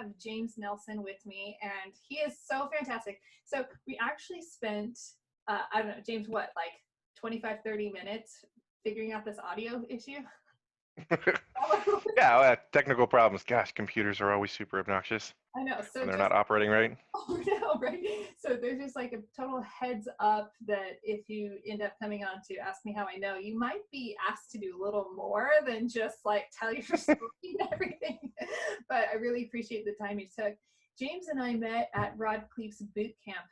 have James Nelson with me, and he is so fantastic. So we actually spent, I don't know, James, what, like 25, 30 minutes figuring out this audio issue? Yeah, technical problems. Gosh, computers are always super obnoxious I know. So when they're just, not operating right. oh no, right? So there's just like a total heads up that if you end up coming on to Ask Me How I Know, you might be asked to do a little more than just like tell your story and everything. But I really appreciate the time you took. James and I met at Rod Cleef's boot camp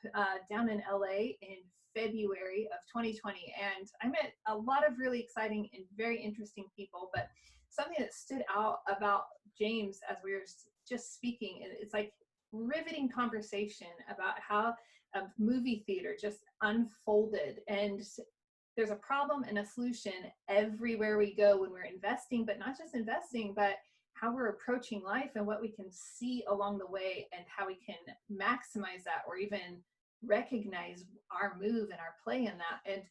down in LA in February of 2020. And I met a lot of really exciting and very interesting people. But something that stood out about James as we were just speaking, it's like riveting conversation about how a movie theater just unfolded, and there's a problem and a solution everywhere we go when we're investing, but not just investing, but how we're approaching life and what we can see along the way and how we can maximize that or even recognize our move and our play in that. And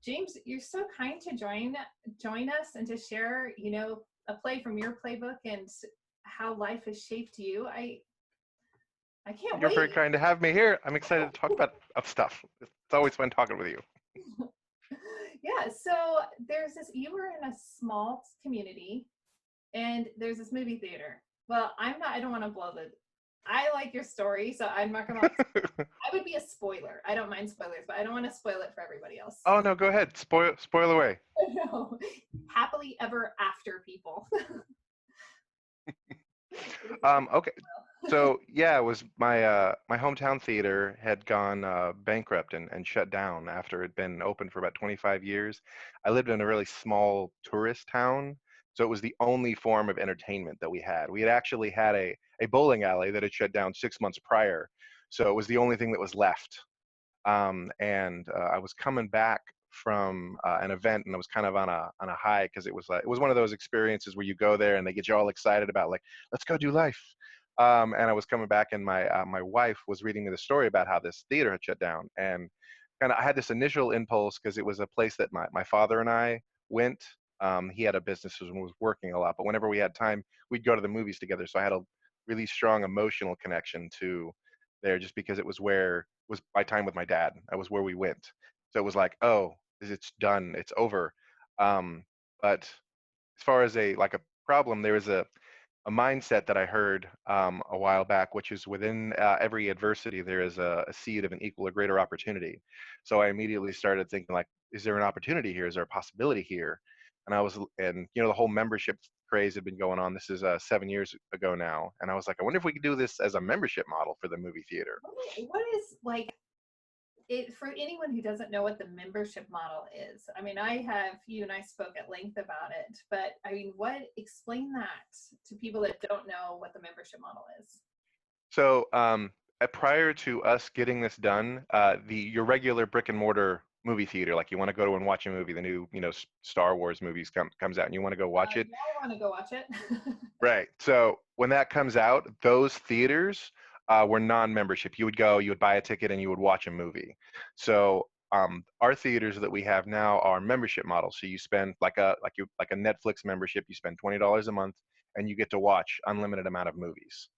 James, you're so kind to join us and to share, you know, a play from your playbook and how life has shaped you. I can't You're very wait. kind to have me here. I'm excited to talk about stuff. It's always fun talking with you. Yeah, so there's this, you were in a small community and there's this movie theater. Well, I don't want to blow the, I like your story, so I'm not gonna, I would be a spoiler. I don't mind spoilers, but I don't want to spoil it for everybody else. Oh no, go ahead. Spoil away. No, happily ever after people. Okay. So yeah, it was my hometown theater had gone bankrupt and shut down after it had been open for about 25 years. I lived in a really small tourist town, so it was the only form of entertainment that we had. We had actually had a bowling alley that had shut down 6 months prior, so it was the only thing that was left. And I was coming back from an event, and I was kind of on a high because it was one of those experiences where you go there and they get you all excited about like, let's go do life. And I was coming back, and my wife was reading me the story about how this theater had shut down, and kind of I had this initial impulse because it was a place that my father and I went. He had a business and was working a lot, but whenever we had time, we'd go to the movies together. So I had a really strong emotional connection to there, just because it was where was my time with my dad. That was where we went. So it was like, oh, it's done, it's over. But as far as a problem, there was a mindset that I heard a while back, which is within every adversity, there is a seed of an equal or greater opportunity. So I immediately started thinking like, is there an opportunity here? Is there a possibility here? And you know, the whole membership craze had been going on. This is 7 years ago now. And I was like, I wonder if we could do this as a membership model for the movie theater. What is like it for anyone who doesn't know what the membership model is? I mean, you and I spoke at length about it, but I mean, explain that to people that don't know what the membership model is. So prior to us getting this done, your regular brick and mortar movie theater, like you want to go to and watch a movie, the new Star Wars movies comes out, and you want to go watch it. Yeah, I want to go watch it. Right. So when that comes out, those theaters were non-membership. You would go, you would buy a ticket, and you would watch a movie. So our theaters that we have now are membership models. So you spend like a Netflix membership. You spend $20 a month, and you get to watch unlimited amount of movies.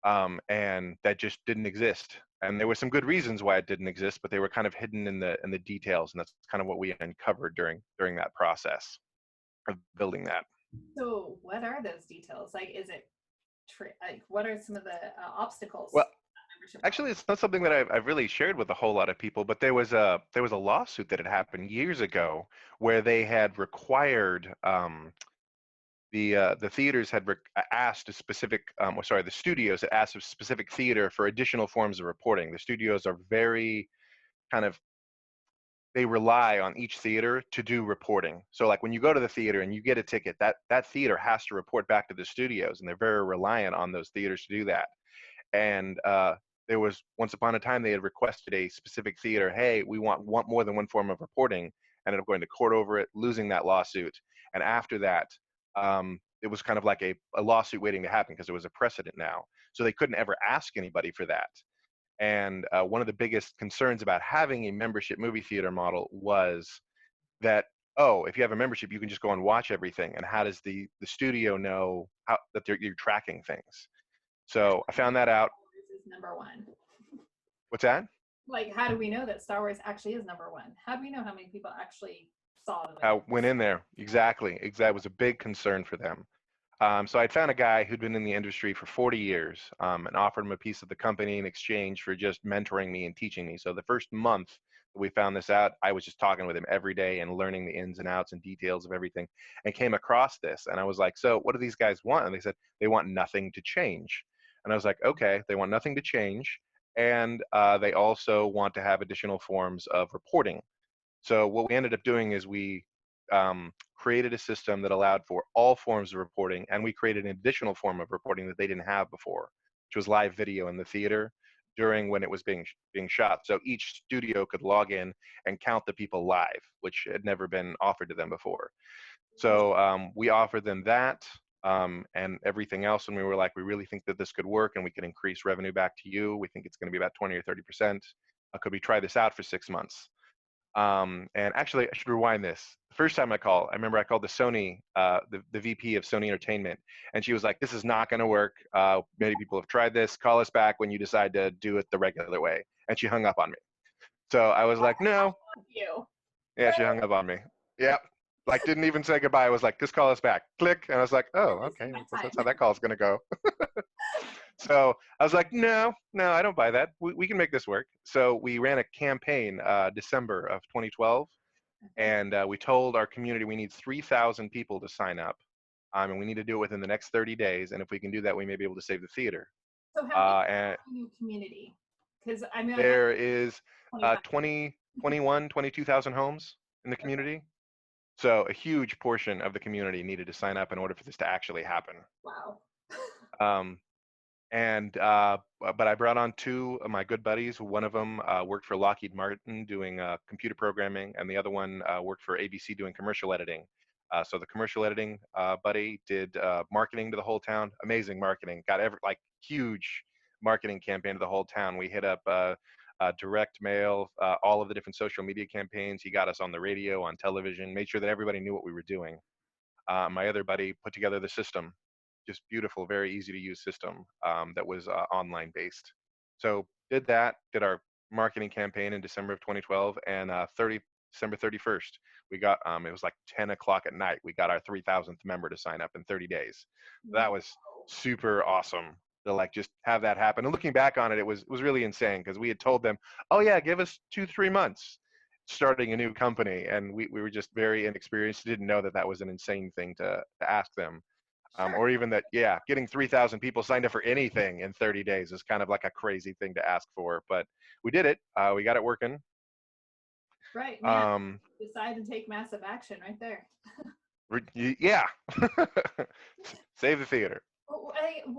And that just didn't exist. And there were some good reasons why it didn't exist, but they were kind of hidden in the details, and that's kind of what we uncovered during that process of building that. So, what are those details? Like, is it like what are some of the obstacles? Well, Membership model? actually, it's not something that I've really shared with a whole lot of people, but there was a lawsuit that had happened years ago where they had required the theaters had asked a specific, or sorry, the studios had asked a specific theater for additional forms of reporting. The studios are very kind of, they rely on each theater to do reporting. So like when you go to the theater and you get a ticket, that theater has to report back to the studios, and they're very reliant on those theaters to do that. And there was once upon a time they had requested a specific theater, hey, we want more than one form of reporting, ended up going to court over it, losing that lawsuit. And after that, it was kind of like a lawsuit waiting to happen because there was a precedent now. So they couldn't ever ask anybody for that. And one of the biggest concerns about having a membership movie theater model was that, oh, if you have a membership, you can just go and watch everything. And how does the studio know that you're tracking things? How So I do we found know that out. Star Wars is number one? What's that? Like, how do we know that Star Wars actually is number one? How do we know how many people actually saw the movie? Went in there. Exactly. Exactly. It was a big concern for them. So I'd found a guy who'd been in the industry for 40 years, and offered him a piece of the company in exchange for just mentoring me and teaching me. So the first month that we found this out, I was just talking with him every day and learning the ins and outs and details of everything, and came across this. And I was like, so what do these guys want? And they said they want nothing to change. And I was like, okay, they want nothing to change. And they also want to have additional forms of reporting. So what we ended up doing is we created a system that allowed for all forms of reporting, and we created an additional form of reporting that they didn't have before, which was live video in the theater during when it was being shot. So each studio could log in and count the people live, which had never been offered to them before. So we offered them that and everything else, and we were like, we really think that this could work, and we can increase revenue back to you. We think it's going to be about 20 or 30%. Could we try this out for 6 months? And actually, I should rewind this. The first time I remember I called the Sony, the VP of Sony Entertainment, and she was like, "This is not going to work. Many people have tried this. Call us back when you decide to do it the regular way." And she hung up on me. So I was like, "No." You. Yeah, she hung up on me. Yep. Like, didn't even say goodbye. I was like, "Just call us back." Click. And I was like, "Oh, You're wasting okay. my I guess time. that's how that call's going to go." So I was like, no, no, I don't buy that. We can make this work. So we ran a campaign December of 2012, Okay. and we told our community we need 3,000 people to sign up, and we need to do it within the next 30 days. And if we can do that, we may be able to save the theater. So how many And people in your community? Because I mean, I know there is 25. 20, 21, 22,000 homes in the Okay. community. So a huge portion of the community needed to sign up in order for this to actually happen. Wow. Um, and but I brought on two of my good buddies. One of them worked for Lockheed Martin doing computer programming, and the other one worked for ABC doing commercial editing. So the commercial editing buddy did marketing to the whole town. Amazing marketing. Got like huge marketing campaign to the whole town. We hit up direct mail, all of the different social media campaigns. He got us on the radio, on television, made sure that everybody knew what we were doing. My other buddy put together the system, just beautiful, very easy to use system that was online based. So did that, did our marketing campaign in December of 2012, and December 31st, we got, it was like 10 o'clock at night, we got our 3,000th member to sign up in 30 days. That Wow. was super awesome to like just have that happen. And looking back on it, it was really insane because we had told them, oh yeah, give us 2-3 months starting a new company, and we were just very inexperienced, didn't know that that was an insane thing to ask them, Sure. or even that, yeah, getting 3,000 people signed up for anything in 30 days is kind of like a crazy thing to ask for, but we did it. We got it working. Right, man. um Decide and take massive action right there. yeah. Save the theater. What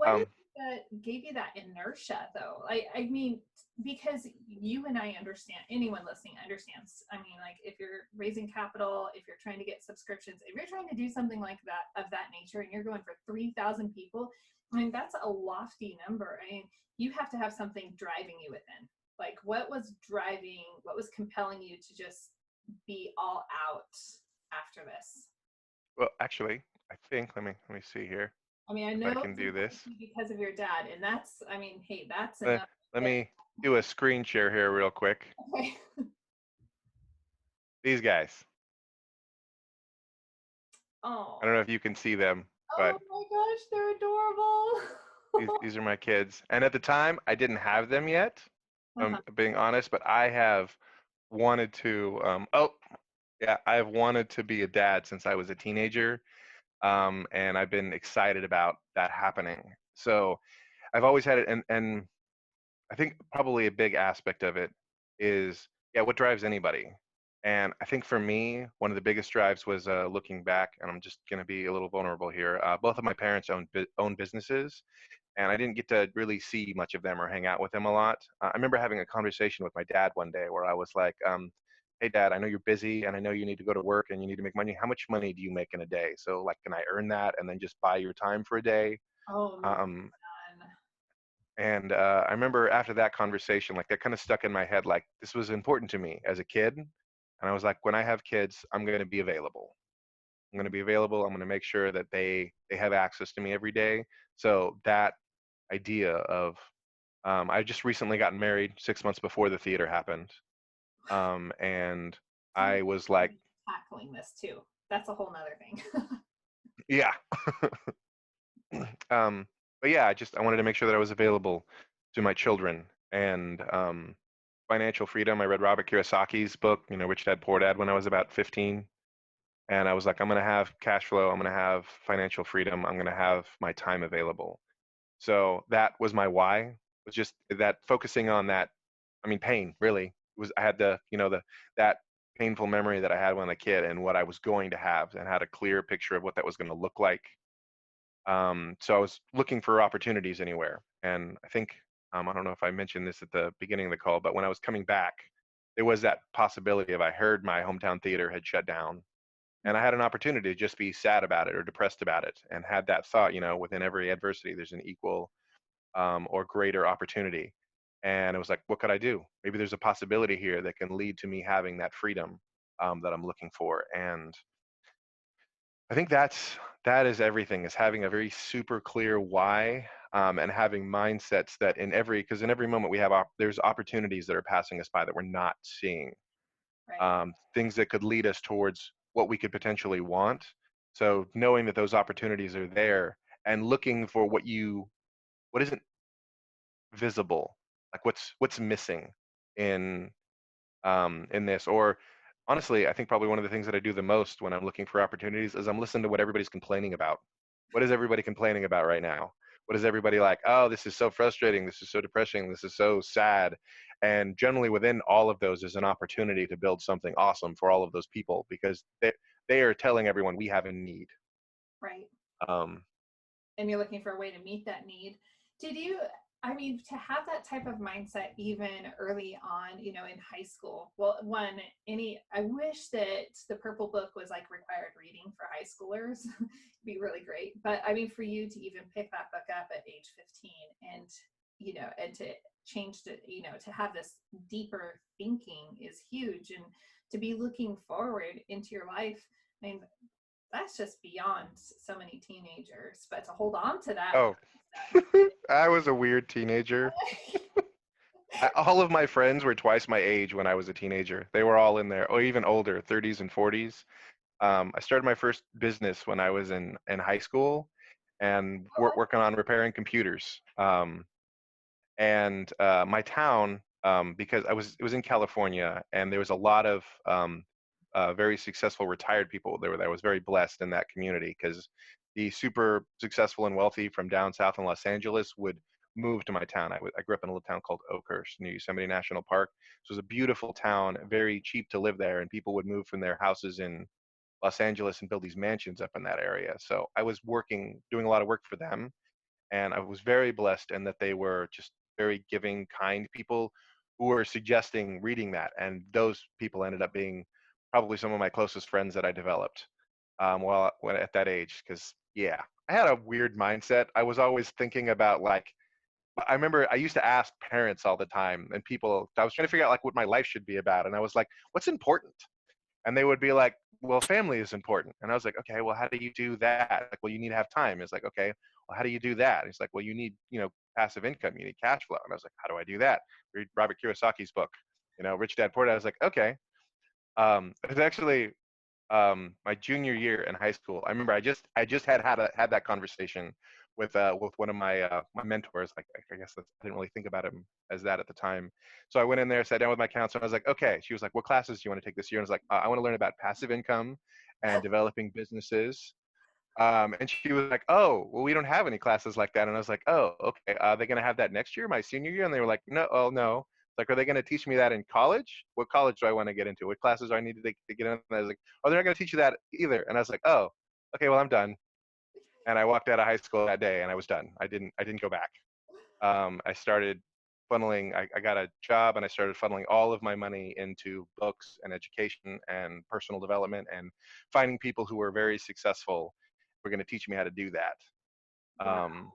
is um it that gave you that inertia, though? I mean, because you and I understand, anyone listening understands. I mean, like if you're raising capital, if you're trying to get subscriptions, if you're trying to do something like that of that nature, and you're going for 3,000 people, I mean, that's a lofty number. I mean, you have to have something driving you within. Like, what was compelling you to just be all out after this? well, actually, I think, let me see here I mean, I if know I can it's do important this. to you because of your dad, and that's, I mean, hey, that's let, enough. let That, me do a screen share here real quick. okay. These guys, I don't know Oh, if you can see them, but oh my gosh, they're adorable. these are my kids. And at the time, I didn't have them yet. I'm Uh-huh. being honest, but I have wanted to. Oh, yeah, I've wanted to be a dad since I was a teenager, and I've been excited about that happening. So I've always had it, and I think probably a big aspect of it is, yeah, what drives anybody. And I think for me, one of the biggest drives was looking back, and I'm just going to be a little vulnerable here. Both of my parents own businesses, and I didn't get to really see much of them or hang out with them a lot. I remember having a conversation with my dad one day where I was like, "Hey, Dad, I know you're busy, and I know you need to go to work, and you need to make money. How much money do you make in a day? So, like, can I earn that and then just buy your time for a day?" Oh man. Um, and I remember after that conversation, like that kind of stuck in my head, like this was important to me as a kid. And I was like, when I have kids, I'm going to be available. I'm going to be available. I'm going to make sure that they have access to me every day. So that, idea of, I just recently gotten married 6 months before the theater happened. And So I you're was like, already tackling this too. That's a whole nother thing. yeah. But yeah, I wanted to make sure that I was available to my children, and financial freedom. I read Robert Kiyosaki's book, Rich Dad Poor Dad, when I was about 15. And I was like, I'm going to have cash flow. I'm going to have financial freedom. I'm going to have my time available. So that was my why, was just that, focusing on that. I mean, pain really was, I had that painful memory that I had when I was a kid, and what I was going to have, and had a clear picture of what that was going to look like. So I was looking for opportunities anywhere. And I think, I don't know if I mentioned this at the beginning of the call, but when I was coming back, there was that possibility of, I heard my hometown theater had shut down, and I had an opportunity to just be sad about it or depressed about it, and had that thought, within every adversity, there's an equal, or greater opportunity. And it was like, what could I do? Maybe there's a possibility here that can lead to me having that freedom, that I'm looking for. And I think that is everything, is having a very super clear why, and having mindsets that because in every moment we have, there's opportunities that are passing us by that we're not seeing, Right. things that could lead us towards what we could potentially want. So knowing that those opportunities are there, and looking for what isn't visible, like what's missing in in this. Or honestly, I think probably one of the things that I do the most when I'm looking for opportunities is I'm listening to what everybody's complaining about. What is everybody complaining about right now? What is everybody like? Oh, this is so frustrating. This is so depressing. This is so sad. And generally within all of those is an opportunity to build something awesome for all of those people, because they are telling everyone we have a need. Right. Um, And you're looking for a way to meet that need. Did you, I mean, to have that type of mindset even early on, in high school? Well, I wish that the Purple Book was like required reading for high schoolers. It'd be really great. But I mean, for you to even pick that book up at age 15, and, and to change to, to have this deeper thinking is huge. And to be looking forward into your life, I mean, that's just beyond so many teenagers. But to hold on to that oh, mindset, I was a weird teenager. All of my friends were twice my age when I was a teenager. They were all in there, or even older, 30s and 40s. I started my first business when I was in high school, and working on repairing computers. And my town, because it was in California, and there was a lot of, very successful retired people there. That I was very blessed in that community, because the super successful and wealthy from down south in Los Angeles would move to my town. I grew up in a little town called Oakhurst near Yosemite National Park. So it was a beautiful town, very cheap to live there, and people would move from their houses in Los Angeles and build these mansions up in that area. So I was doing a lot of work for them, and I was very blessed in that they were just very giving, kind people who were suggesting reading that, and those people ended up being probably some of my closest friends that I developed, while when at that age. Because yeah, I had a weird mindset. I was always thinking about, like, I remember I used to ask parents all the time, and people. I was trying to figure out like what my life should be about, and I was like, "What's important?" And they would be like, well, family is important. And I was like, okay, well, how do you do that? Like, well, you need to have time. It's like, okay, well, how do you do that? It's like, well, you need, passive income, you need cash flow. And I was like, how do I do that? Read Robert Kiyosaki's book, Rich Dad Poor Dad. I was like, okay. It was actually, my junior year in high school. I remember I just had that conversation with one of my mentors. Like, I guess I didn't really think about him as that at the time. So I went in there, sat down with my counselor, and I was like, okay. She was like, what classes do you want to take this year? And I was like, I want to learn about passive income and developing businesses. And she was like, oh, well, we don't have any classes like that. And I was like, oh, okay. Are they going to have that next year, my senior year? And they were like, no, oh, no. Like, are they going to teach me that in college? What college do I want to get into? What classes do I need to get in? And I was like, oh, they're not going to teach you that either. And I was like, oh, okay, well, I'm done. And I walked out of high school that day, and I was done. I didn't go back. I started funneling. I got a job, and I started funneling all of my money into books and education and personal development, and finding people who were very successful were going to teach me how to do that. wow. Um,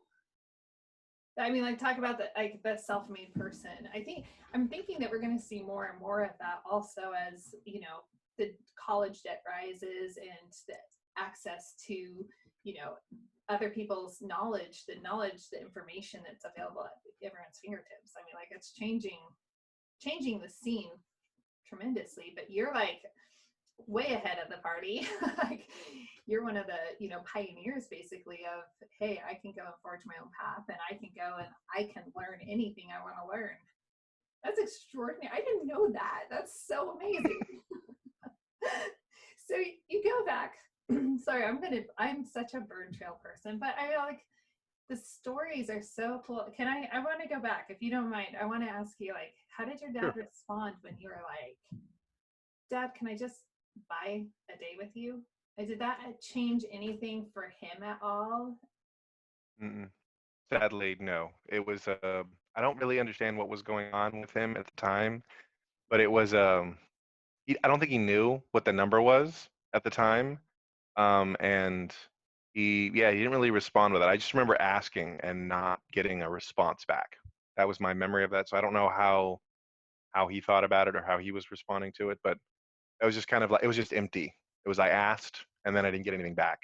I mean, like, talk about the self-made person. I'm thinking that we're going to see more and more of that also, as the college debt rises, and the access to, you know other people's knowledge, the information that's available at everyone's fingertips. I mean, like, it's changing the scene tremendously, but you're like way ahead of the party. Like, you're one of the, you know, pioneers basically of, hey, I can go and forge my own path, and I can go and I can learn anything I want to learn. That's extraordinary. I didn't know that. That's so amazing. So you go back. Sorry, I'm such a bird trail person, but I like, the stories are so cool. I want to go back, if you don't mind. I want to ask you, like, how did your dad Sure. respond when you were like, Dad, can I just buy a day with you? Did that change anything for him at all? Mm-mm. Sadly, no. It was, I don't really understand what was going on with him at the time, but it was, I don't think he knew what the number was at the time. And yeah, he didn't really respond with it. I just remember asking and not getting a response back. That was my memory of that. So I don't know how he thought about it or how he was responding to it, but it was just kind of like, it was just empty. It was, I asked and then I didn't get anything back.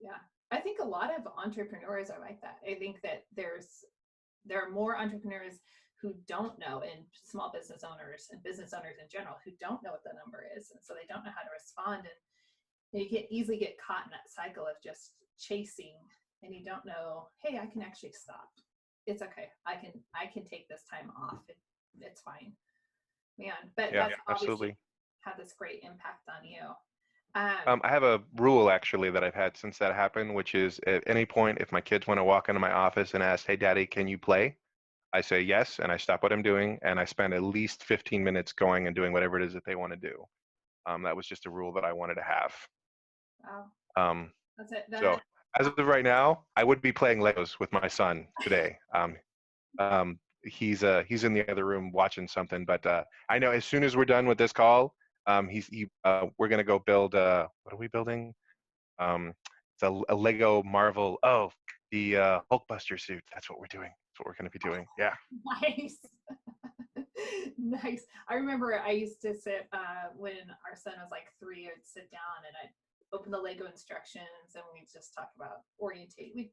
Yeah. I think a lot of entrepreneurs are like that. I think that there are more entrepreneurs who don't know, and small business owners and business owners in general who don't know what the number is, and so they don't know how to respond, and you can easily get caught in that cycle of just chasing, and you don't know, hey, I can actually stop. It's okay. I can take this time off. It's fine. Man, but Yeah, that's obviously absolutely. had this great impact on you. I have a rule actually that I've had since that happened, which is at any point, if my kids want to walk into my office and ask, "Hey, Daddy, can you play?" I say yes, and I stop what I'm doing, and I spend at least 15 minutes going and doing whatever it is that they want to do. That was just a rule that I wanted to have. Wow, Um, that's it. so That as of right now, I would be playing Legos with my son today. He's in the other room watching something, but I know as soon as we're done with this call, we're gonna go build. What are we building? It's a Lego Marvel. Oh, the Hulkbuster suit. That's what we're doing. That's what we're gonna be doing. Yeah. nice. Nice. I remember I used to sit when our son was like 3. I'd sit down and I'd open the Lego instructions and we'd just talk about orientate.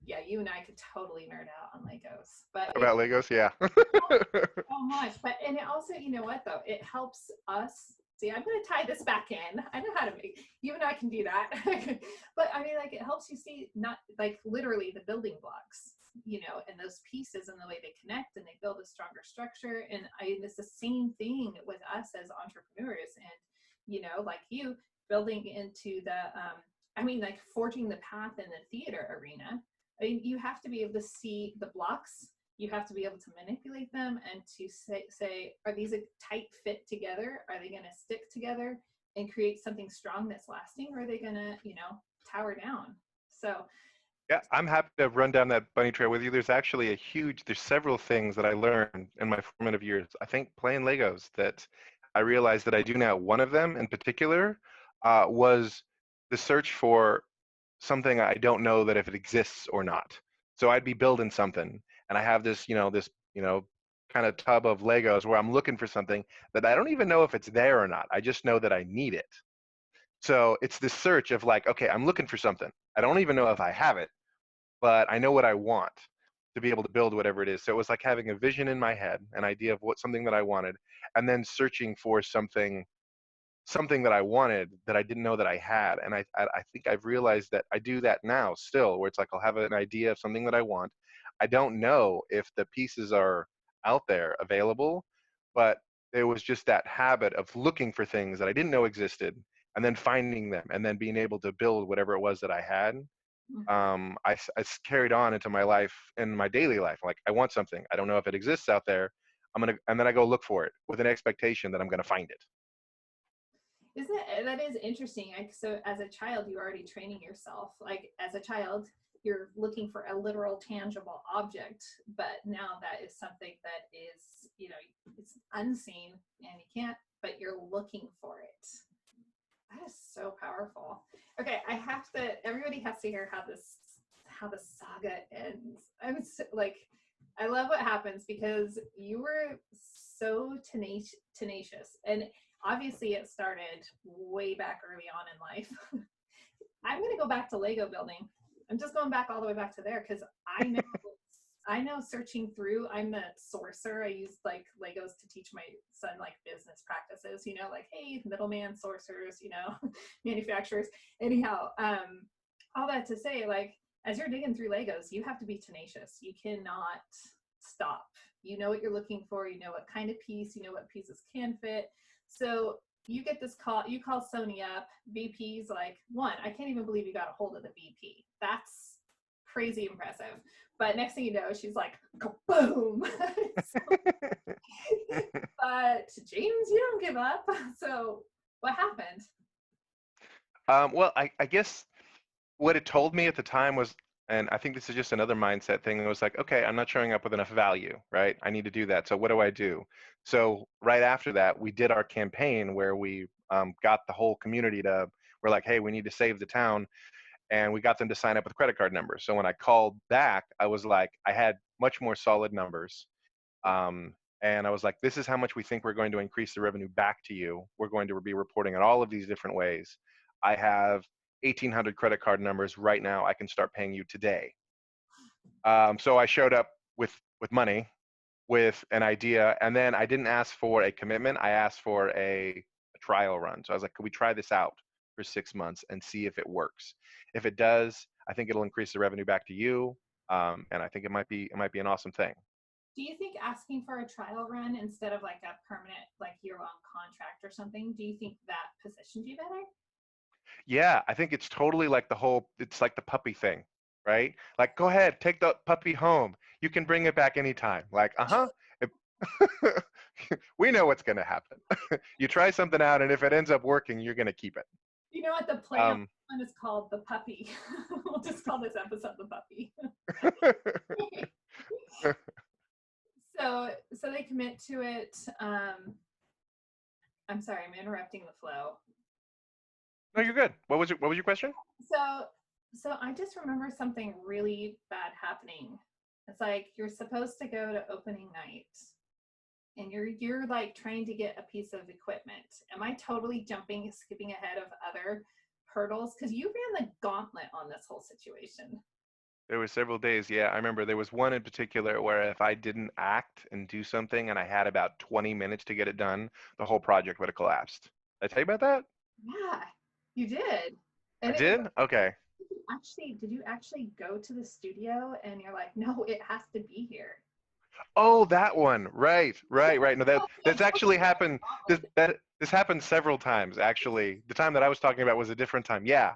Yeah, you and I could totally nerd out on Legos, but About Legos, yeah. so much. But and it also, you know what though, it helps us. See, I'm going to tie this back in. I know how to make. You and I can do that. But I mean, like, it helps you see not like literally the building blocks, you know, and those pieces and the way they connect and they build a stronger structure. And it's the same thing with us as entrepreneurs, and you know, like you building into the. I mean, like forging the path in the theater arena. I mean, you have to be able to see the blocks, you have to be able to manipulate them and to say, are these a tight fit together? Are they going to stick together and create something strong that's lasting? Or are they going to, you know, tower down? So, Yeah, I'm happy to run down that bunny trail with you. There's several things that I learned in my formative years. I think playing Legos that I realized that I do now. One of them in particular was the search for something I don't know that if it exists or not. So I'd be building something and I have this kind of tub of Legos where I'm looking for something that I don't even know if it's there or not. I just know that I need it. So it's this search of like, okay, I'm looking for something. I don't even know if I have it, but I know what I want to be able to build whatever it is. So it was like having a vision in my head, an idea of something that I wanted, and then searching for something that I wanted that I didn't know that I had. And I think I've realized that I do that now still, where it's like I'll have an idea of something that I want. I don't know if the pieces are out there available, but it was just that habit of looking for things that I didn't know existed and then finding them and then being able to build whatever it was that I had. I carried on into my life, in my daily life. Like, I want something. I don't know if it exists out there. And then I go look for it with an expectation that I'm gonna find it. isn't it, that is interesting. Like, so as a child, you're already training yourself. Like, as a child, you're looking for a literal, tangible object, but now that is something that is, you know, it's unseen and you can't, but you're looking for it. That is so powerful. Okay, everybody has to hear how the saga ends. Like, I love what happens because you were so tenacious. And obviously it started way back early on in life. I'm going to go back to Lego building. I'm just going back all the way back to there because I know searching through, I'm a sourcer. I use like Legos to teach my son like business practices, you know, like, hey, middleman sourcers, you know, manufacturers. Anyhow, all that to say, like, as you're digging through Legos, you have to be tenacious. You cannot stop. You know what you're looking for, you know what kind of piece, you know what pieces can fit. So you get this call, you call Sony up, VP's like, one, I can't even believe you got a hold of the VP. That's crazy impressive. But next thing you know, she's like, boom. But James, you don't give up. So what happened? Well, I guess what it told me at the time was, and I think this is just another mindset thing, it was like, okay, I'm not showing up with enough value, right? I need to do that. So what do I do? So right after that, we did our campaign where we got the whole community to, we're like, hey, we need to save the town. And we got them to sign up with credit card numbers. So when I called back, I was like, I had much more solid numbers. And I was like, this is how much we think we're going to increase the revenue back to you. We're going to be reporting in all of these different ways. I have 1,800 credit card numbers right now. I can start paying you today. So I showed up with money, with an idea, and then I didn't ask for a commitment. I asked for a trial run. So I was like, could we try this out for 6 months and see if it works? If it does, I think it'll increase the revenue back to you, and I think it might be an awesome thing. Do you think asking for a trial run instead of like a permanent, like year-long contract or something, do you think that positioned you better? Yeah, I think it's totally like it's like the puppy thing, right? Like, go ahead, take the puppy home. You can bring it back anytime. Like, we know what's going to happen. You try something out, and if it ends up working, you're going to keep it. You know what, the play on one is called the puppy. We'll just call this episode the puppy. So they commit to it. I'm sorry, I'm interrupting the flow. No, you're good. What was your question? So I just remember something really bad happening. It's like you're supposed to go to opening night and you're like trying to get a piece of equipment. Am I totally skipping ahead of other hurdles? Because you ran the gauntlet on this whole situation. There were several days. Yeah, I remember there was one in particular where if I didn't act and do something and I had about 20 minutes to get it done, the whole project would have collapsed. Did I tell you about that? Yeah, you did. I And did? Okay. did you actually go to the studio and you're like, no, it has to be here? Oh, that one. Right. No, that's actually happened. This happened several times, actually. The time that I was talking about was a different time. Yeah.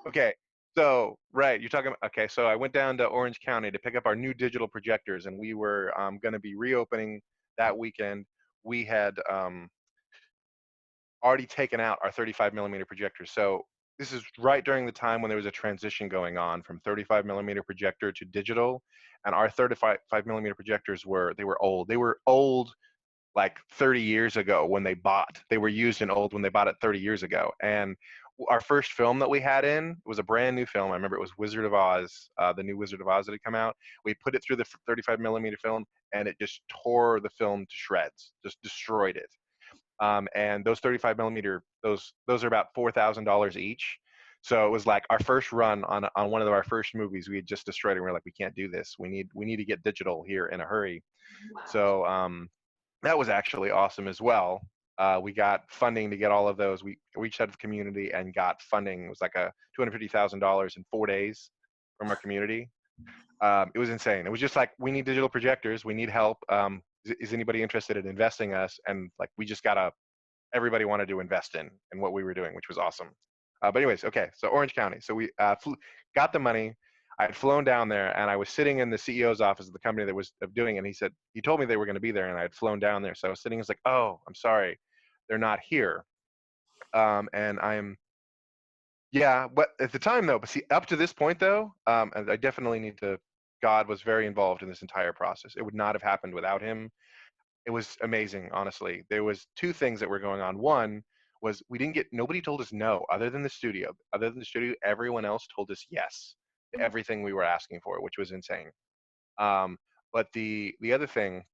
Okay. So, right, you're talking. Okay, so I went down to Orange County to pick up our new digital projectors, and we were going to be reopening that weekend. We had already taken out our 35 millimeter projectors. So this is right during the time when there was a transition going on from 35 millimeter projector to digital, and our 35 millimeter projectors were old. They were old like 30 years ago when they bought. They were used and old when they bought it 30 years ago. And our first film that we had in was a brand new film. I remember it was Wizard of Oz, the new Wizard of Oz that had come out. We put it through the 35 millimeter film, and it just tore the film to shreds, just destroyed it. And those 35 millimeter, those are about $4,000 each. So it was like our first run on one of our first movies. We had just destroyed it. And we're like, we can't do this. We need to get digital here in a hurry. Wow. So that was actually awesome as well. We got funding to get all of those. We reached out to the community and got funding. It was like a $250,000 in 4 days from our community. It was insane. It was just like, we need digital projectors. We need help. Is anybody interested in investing us? And like, we just everybody wanted to invest in what we were doing, which was awesome. But anyways, okay, so Orange County. So we got the money. I had flown down there, and I was sitting in the CEO's office of the company that was doing it. And he told me they were going to be there, and I had flown down there. So I was sitting, I was like, oh, I'm sorry, they're not here. And yeah, but at the time though, but see, up to this point though, and I definitely need to, God was very involved in this entire process. It would not have happened without him. It was amazing, honestly. There was two things that were going on. One was nobody told us no other than the studio. Other than the studio, everyone else told us yes to everything we were asking for, which was insane. But the other thing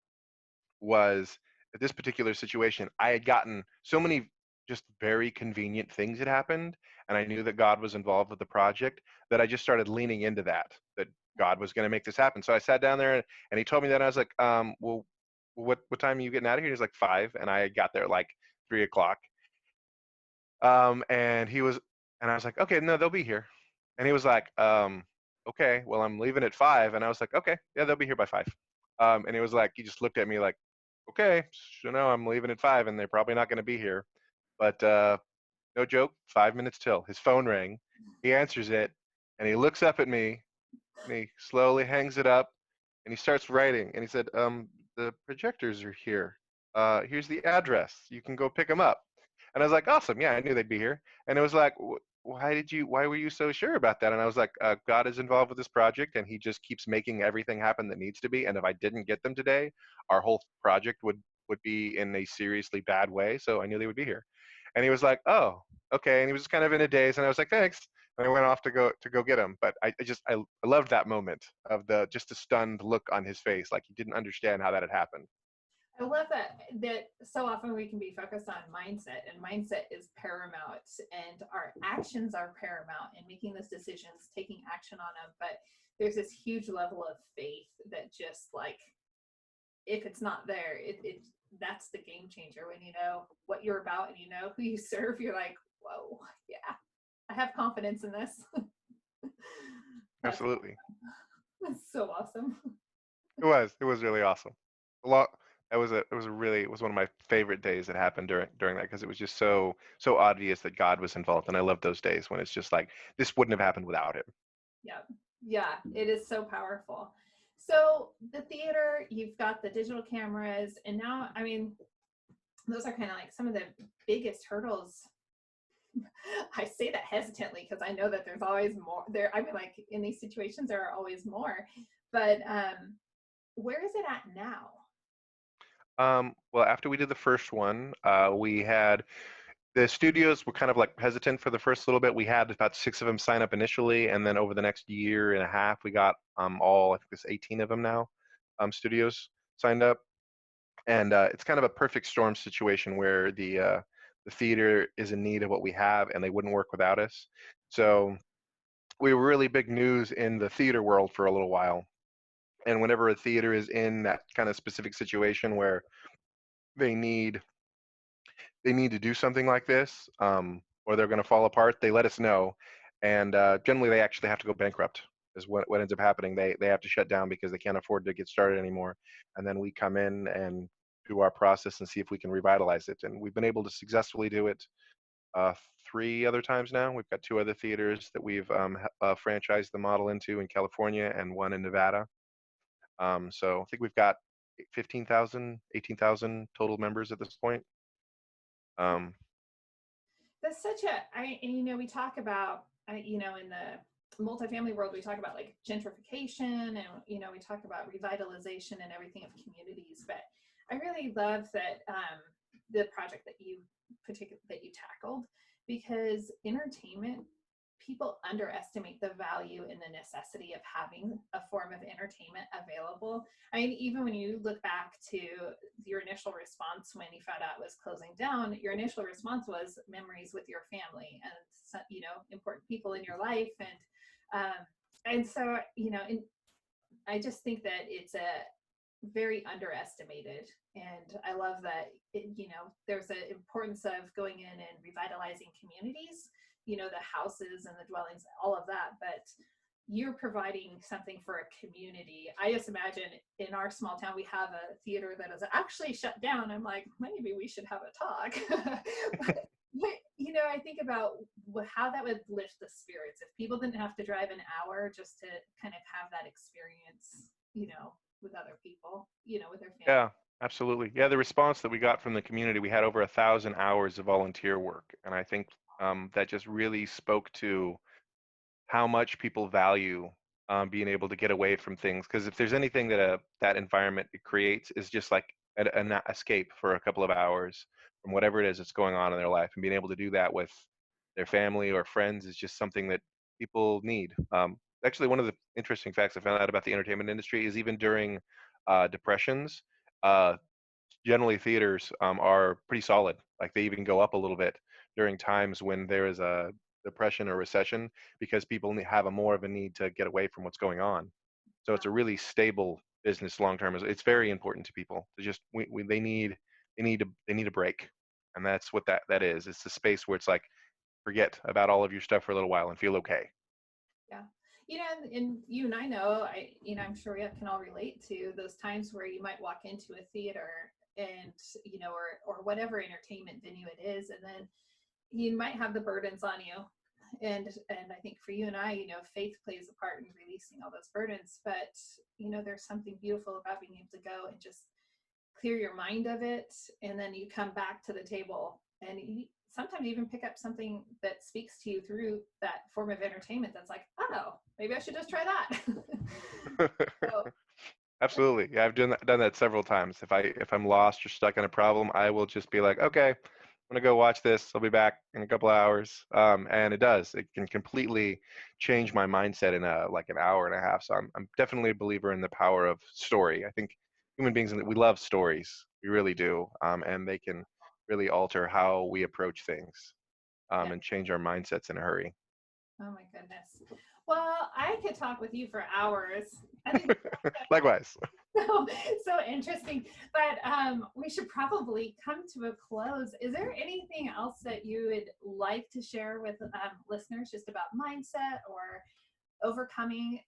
was, at this particular situation, I had gotten so many just very convenient things had happened, and I knew that God was involved with the project, that I just started leaning into that God was going to make this happen. So I sat down there and he told me that, and I was like, well, what time are you getting out of here? He's like 5, and I got there like 3 o'clock. And he was, and I was like, okay, no, they'll be here. And he was like, okay, well, I'm leaving at 5. And I was like, okay, yeah, they'll be here by 5. And he was like, he just looked at me like, okay, so no, I'm leaving at 5, and they're probably not going to be here. But no joke, 5 minutes till his phone rang. He answers it, and he looks up at me, and he slowly hangs it up, and he starts writing. And he said, the projectors are here. Here's the address. You can go pick them up. And I was like, awesome. Yeah, I knew they'd be here. And it was like, why were you so sure about that? And I was like, God is involved with this project, and he just keeps making everything happen that needs to be. And if I didn't get them today, our whole project would be in a seriously bad way. So I knew they would be here. And he was like, oh, okay. And he was just kind of in a daze. And I was like, thanks. And I went off to go get him. But I loved that moment of the just a stunned look on his face, like he didn't understand how that had happened. I love that so often we can be focused on mindset, and mindset is paramount, and our actions are paramount in making those decisions, taking action on them. But there's this huge level of faith that just like, if it's not there, it that's the game changer. When you know what you're about and you know who you serve, you're like, whoa, yeah, I have confidence in this. that's Absolutely. that's so awesome. It was really awesome. A lot. It was one of my favorite days that happened during that, because it was just so obvious that God was involved, and I love those days when it's just like this wouldn't have happened without him. Yeah. Yeah, it is so powerful. So the theater, you've got the digital cameras, and now, I mean, those are kind of like some of the biggest hurdles. I say that hesitantly because I know that there's always more there. I mean, like in these situations, there are always more. But where is it at now? Well, after we did the first one, we had the studios were kind of like hesitant for the first little bit. We had about 6 of them sign up initially, and then over the next year and a half, we got all, I think there's 18 of them now, studios signed up. And it's kind of a perfect storm situation where the theater is in need of what we have, and they wouldn't work without us. So we were really big news in the theater world for a little while. And whenever a theater is in that kind of specific situation where they need they need to do something like this, or they're going to fall apart, they let us know. And generally, they actually have to go bankrupt. Is what ends up happening. They have to shut down because they can't afford to get started anymore. And then we come in and do our process and see if we can revitalize it. And we've been able to successfully do it 3 other times now. We've got 2 other theaters that we've franchised the model into in California, and one in Nevada. So I think we've got 15,000, 18,000 total members at this point. Um, That's such and you know, we talk about, you know, in the multifamily world, we talk about like gentrification, and, you know, we talk about revitalization and everything of communities. But I really love that the project that you tackled, because entertainment, people underestimate the value and the necessity of having a form of entertainment available. I mean, even when you look back to your initial response when you found out it was closing down, your initial response was memories with your family and, you know, important people in your life. And so, you know, I just think that it's a very underestimated, and I love that you know, there's an importance of going in and revitalizing communities, you know, the houses and the dwellings, all of that. But you're providing something for a community. I just imagine in our small town we have a theater that is actually shut down. I'm like, maybe we should have a talk. but you know, I think about how that would lift the spirits if people didn't have to drive an hour just to kind of have that experience, you know, with other people, you know, with their family. yeah, absolutely. Yeah, the response that we got from the community, we had over 1,000 hours of volunteer work, and I think that just really spoke to how much people value being able to get away from things. Because if there's anything that that environment it creates, is just like an escape for a couple of hours from whatever it is that's going on in their life, and being able to do that with their family or friends is just something that people need. Actually, one of the interesting facts I found out about the entertainment industry is even during depressions, uh, generally theaters are pretty solid. Like they even go up a little bit during times when there is a depression or recession because people have a more of a need to get away from what's going on. So it's a really stable business long term. It's very important to people. They just they need a break, and that's what that is. It's the space where it's like forget about all of your stuff for a little while and feel okay. Yeah. And you and I know, I'm sure we can all relate to those times where you might walk into a theater and, or whatever entertainment venue it is, and then you might have the burdens on you. And I think for you and I, faith plays a part in releasing all those burdens, but, there's something beautiful about being able to go and just clear your mind of it. And then you come back to the table and sometimes even pick up something that speaks to you through that form of entertainment that's like, oh, maybe I should just try that. So, Absolutely. Yeah, I've done that several times. If I'm lost or stuck in a problem, I will just be like, okay, I'm gonna go watch this. I'll be back in a couple of hours. And it does. It can completely change my mindset in like an hour and a half. So I'm definitely a believer in the power of story. I think human beings, we love stories. We really do. And they can really alter how we approach things, yeah. and change our mindsets in a hurry. Oh my goodness. Well, I could talk with you for hours. I think Likewise. so, so interesting. But we should probably come to a close. Is there anything else that you would like to share with listeners just about mindset or overcoming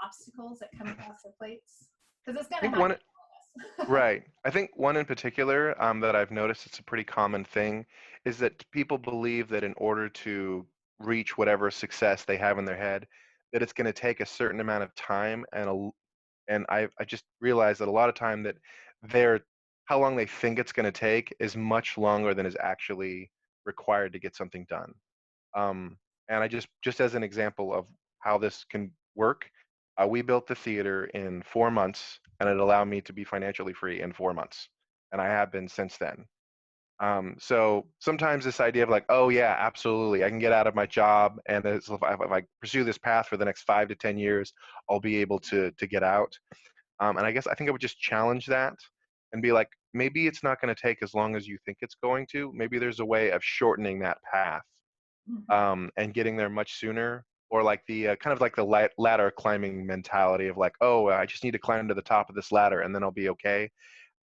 obstacles that come across their plates? Because it's I going to think happen one to all of us. Right. I think one in particular that I've noticed it's a pretty common thing is that people believe that in order to reach whatever success they have in their head, that it's going to take a certain amount of time and I just realized that a lot of time that their how long they think it's going to take is much longer than is actually required to get something done. And I just as an example of how this can work, we built the theater in 4 months, and it allowed me to be financially free in 4 months, and I have been since then. So sometimes this idea of like, oh yeah, absolutely, I can get out of my job, and if I pursue this path for the next 5 to 10 years, I'll be able to get out. And I think I would just challenge that and be like, maybe it's not going to take as long as you think it's going to. Maybe there's a way of shortening that path, Mhm. and getting there much sooner, or like the kind of like the ladder climbing mentality of like, oh, I just need to climb to the top of this ladder and then I'll be okay.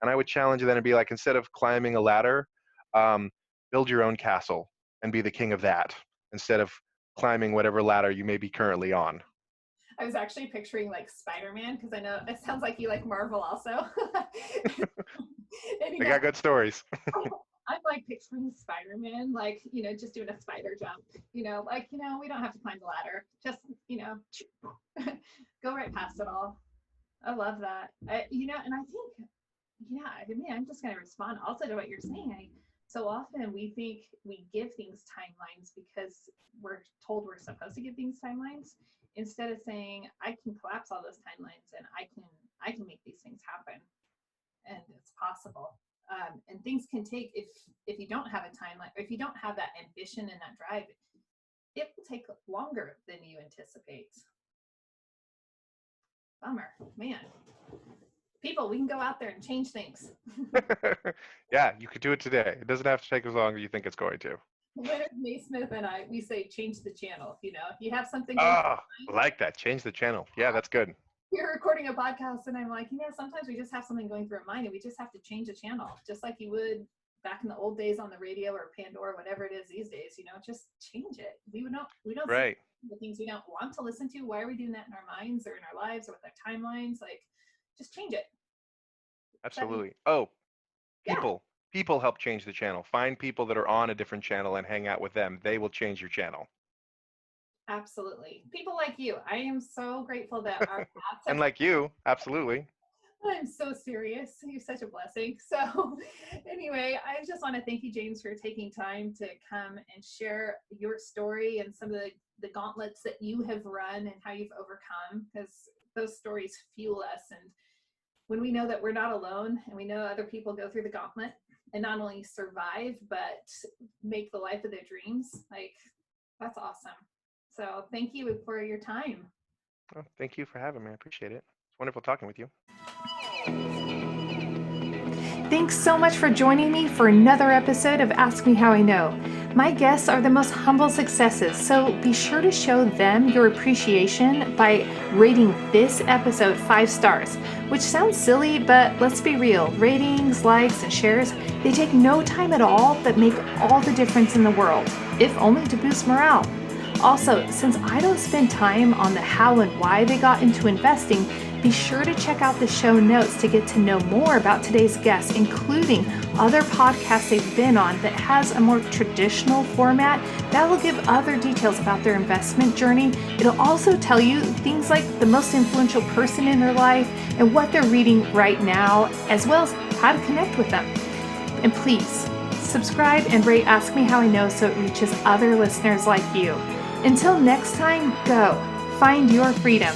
And I would challenge it then and be like, instead of climbing a ladder, um, build your own castle and be the king of that instead of climbing whatever ladder you may be currently on. I was actually picturing like Spider-Man because I know it sounds like you like Marvel also. And I got good stories. I'm like picturing Spider-Man, like, just doing a spider jump, we don't have to climb the ladder. Just, go right past it all. I love that. And I think, yeah, I mean, I'm just going to respond also to what you're saying. So often we think we give things timelines because we're told we're supposed to give things timelines instead of saying, I can collapse all those timelines and I can make these things happen and it's possible. And things can take if you don't have a timeline, or if you don't have that ambition and that drive, it will take longer than you anticipate. Bummer, man. People, we can go out there and change things. Yeah, you could do it today. It doesn't have to take as long as you think it's going to. Leonard Naismith and I, we say change the channel. If you have something going Ah, I like that. Change the channel. Yeah, that's good. we're recording a podcast and I'm like, sometimes we just have something going through our mind and we just have to change a channel, just like you would back in the old days on the radio or Pandora, whatever it is these days, just change it. We don't Right. the things we don't want to listen to. Why are we doing that in our minds or in our lives or with our timelines? Like, just change it. Absolutely. Oh, Yeah, people help change the channel. Find people that are on a different channel and hang out with them. They will change your channel. absolutely. People like you. I am so grateful that our paths And have. like you, absolutely. I'm so serious. You're such a blessing. So, anyway, I just want to thank you, James, for taking time to come and share your story and some of the gauntlets that you have run and how you've overcome, because those stories fuel us. And when we know that we're not alone and we know other people go through the gauntlet and not only survive, but make the life of their dreams, like, that's awesome. So, thank you for your time. Well, thank you for having me. I appreciate it. It's wonderful talking with you. Thanks so much for joining me for another episode of Ask Me How I Know. My guests are the most humble successes, so be sure to show them your appreciation by rating this episode 5 stars, which sounds silly, but let's be real. Ratings, likes, and shares, they take no time at all, but make all the difference in the world, if only to boost morale. Also, since I don't spend time on the how and why they got into investing, be sure to check out the show notes to get to know more about today's guests, including other podcasts they've been on that has a more traditional format that will give other details about their investment journey. It'll also tell you things like the most influential person in their life and what they're reading right now, as well as how to connect with them. And please, subscribe and rate Ask Me How I Know so it reaches other listeners like you. Until next time, go find your freedom.